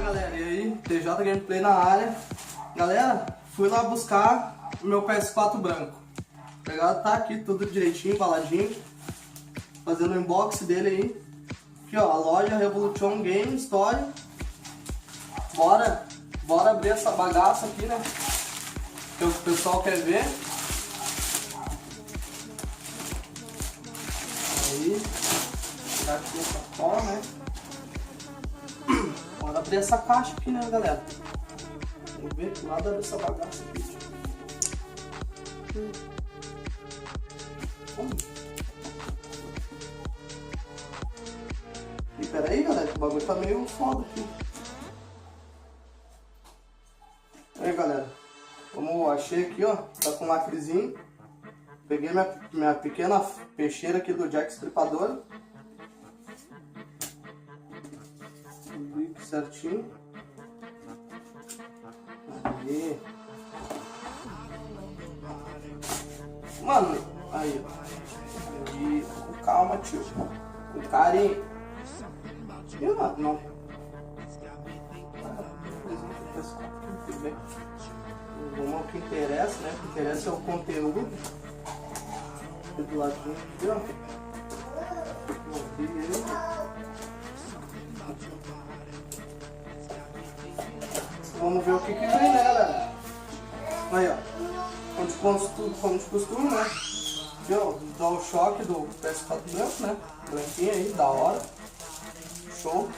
galera, e aí? TJ Gameplay na área. Galera, fui lá buscar o meu PS4 branco. Tá aqui tudo direitinho, embaladinho. Fazendo o unboxing dele aí. Aqui ó, a loja Revolution Game Story. Bora abrir essa bagaça aqui, né? Que é o que o pessoal quer ver. Aí, tá aqui essa forma, né? Bora abrir essa caixa aqui, né, galera? Vamos ver que lado abre essa bagaça aqui. E pera aí, galera, que o bagulho tá meio foda aqui. Aí, galera, como achei aqui, ó, tá com um lacrezinho. Peguei minha pequena peixeira aqui do Jack Stripador. Aqui certinho. Aí. Mano, aí, ó. E com calma, tio. Com carinho. E não. Vamos ao que interessa, né? O que interessa é o conteúdo. Aqui do ladinho aqui, ó. Vamos ver o que vem, né, galera? Aí, ó. Como de costume, né? Aqui, ó, o DualShock do PS4 branco, né? Branquinho aí, da hora. Show.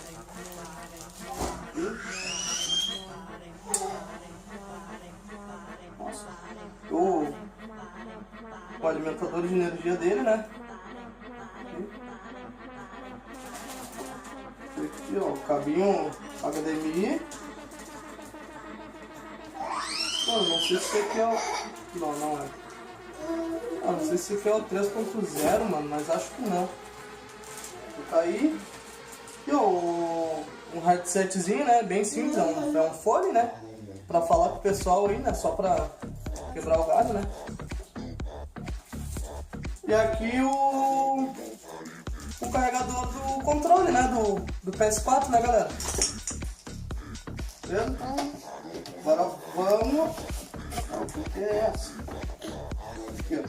Nossa. O alimentador de energia dele, né? Aqui, ó, o cabinho HDMI. Não sei se esse aqui é o... Não é. Não sei se esse aqui é o 3.0, mano, mas acho que não. Fica aí. E ó, um headsetzinho, né? Bem simples, é um fone, né? Pra falar com o pessoal aí, né? Só pra quebrar o galho, né? E aqui o carregador do controle, né? Do PS4, né, galera? Vendo? Agora vamos. O que é essa? Aqui, ó.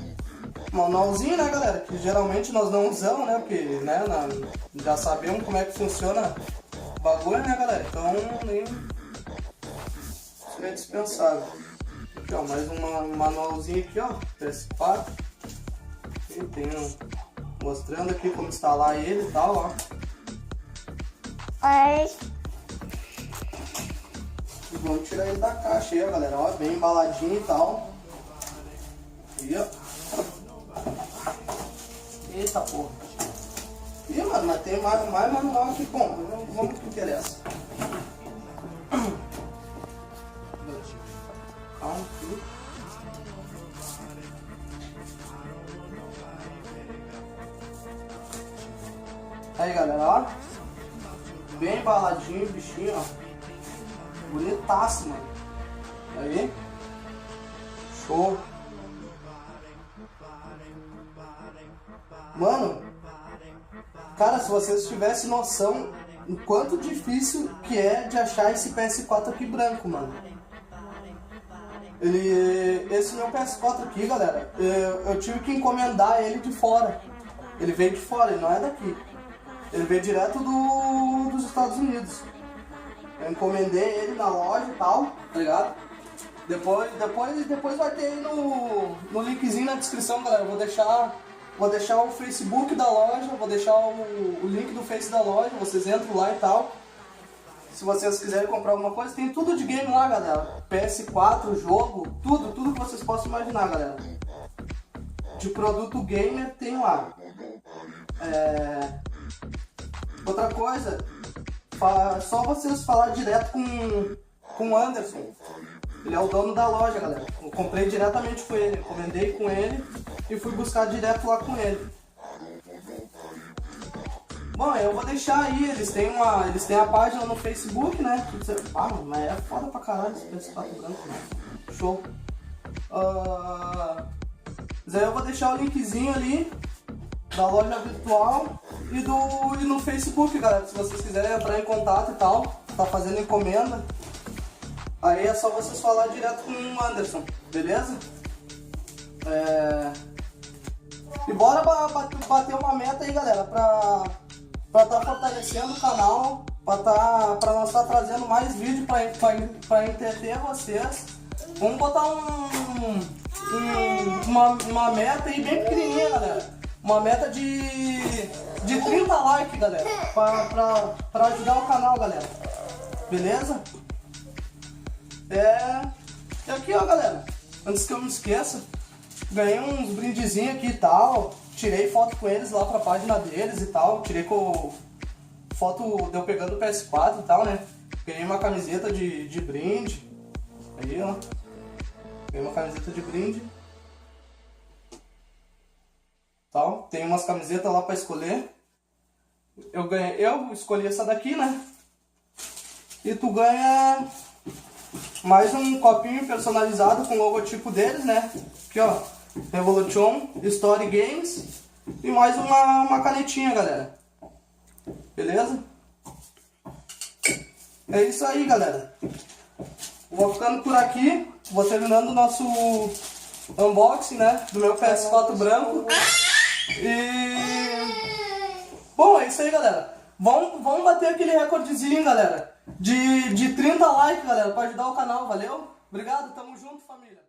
Manualzinho, né, galera? Que geralmente nós não usamos, né? Porque, né, já sabemos como é que funciona o bagulho, né, galera? Então, nem... Isso é dispensável. Aqui, ó, mais um manualzinho aqui, ó. PS4. E tem mostrando aqui como instalar ele e tal, ó. Vamos tirar ele da caixa aí, ó, galera. Ó, bem embaladinho e tal. E, ó. Eita porra. Ih, mano, mas tem mais manual aqui, como? Vamos que interessa. Calma aqui. Aí, galera, ó. Bem embaladinho o bichinho, ó. Bonitaço, mano. Aí. Show. Mano, cara, se vocês tivessem noção o quanto difícil que é de achar esse PS4 aqui branco, mano. Esse meu PS4 aqui, galera, eu tive que encomendar ele de fora. Ele veio de fora, ele não é daqui. Ele veio direto dos Estados Unidos. Eu encomendei ele na loja e tal, tá ligado? Depois vai ter aí no linkzinho na descrição, galera. Eu vou deixar o Facebook da loja, vou deixar o link do Face da loja, vocês entram lá e tal. Se vocês quiserem comprar alguma coisa, tem tudo de game lá, galera. PS4, jogo, tudo que vocês possam imaginar, galera. De produto gamer tem lá. Outra coisa, só vocês falar direto com o Anderson. Ele é o dono da loja, galera. Eu comprei diretamente com ele, encomendei com ele e fui buscar direto lá com ele. Bom, eu vou deixar aí, eles têm a página no Facebook, né? Ah, mas é foda pra caralho esse PS4 branco, né? Show. Mas aí eu vou deixar o linkzinho ali da loja virtual e no Facebook, galera. Se vocês quiserem entrar em contato e tal, tá fazendo encomenda, aí é só vocês falar direto com o Anderson, beleza? E bora bater uma meta aí, galera, pra tá fortalecendo o canal, pra nós tá trazendo mais vídeo pra entreter vocês. Vamos botar uma meta aí bem pequenininha, galera. Uma meta de 30 likes, galera, pra ajudar o canal, galera. Beleza? E aqui, ó, galera, antes que eu me esqueça, ganhei uns brindezinhos aqui e tal. Tirei foto com eles lá pra página deles e tal. Tirei com foto de eu pegando o PS4 e tal, né? Ganhei uma camiseta de brinde. Aí, ó. Ganhei uma camiseta de brinde. Tal. Tem umas camisetas lá pra escolher. Eu escolhi essa daqui, né? E tu ganha mais um copinho personalizado com o logotipo deles, né? Aqui, ó. Revolution Story Games. E mais uma canetinha, galera. Beleza? É isso aí, galera. Vou ficando por aqui. Vou terminando o nosso unboxing, né? Do meu PS4 branco. E... bom, é isso aí, galera. Vamos bater aquele recordezinho, galera. De 30 likes, galera. Pra ajudar o canal, valeu? Obrigado, tamo junto, família.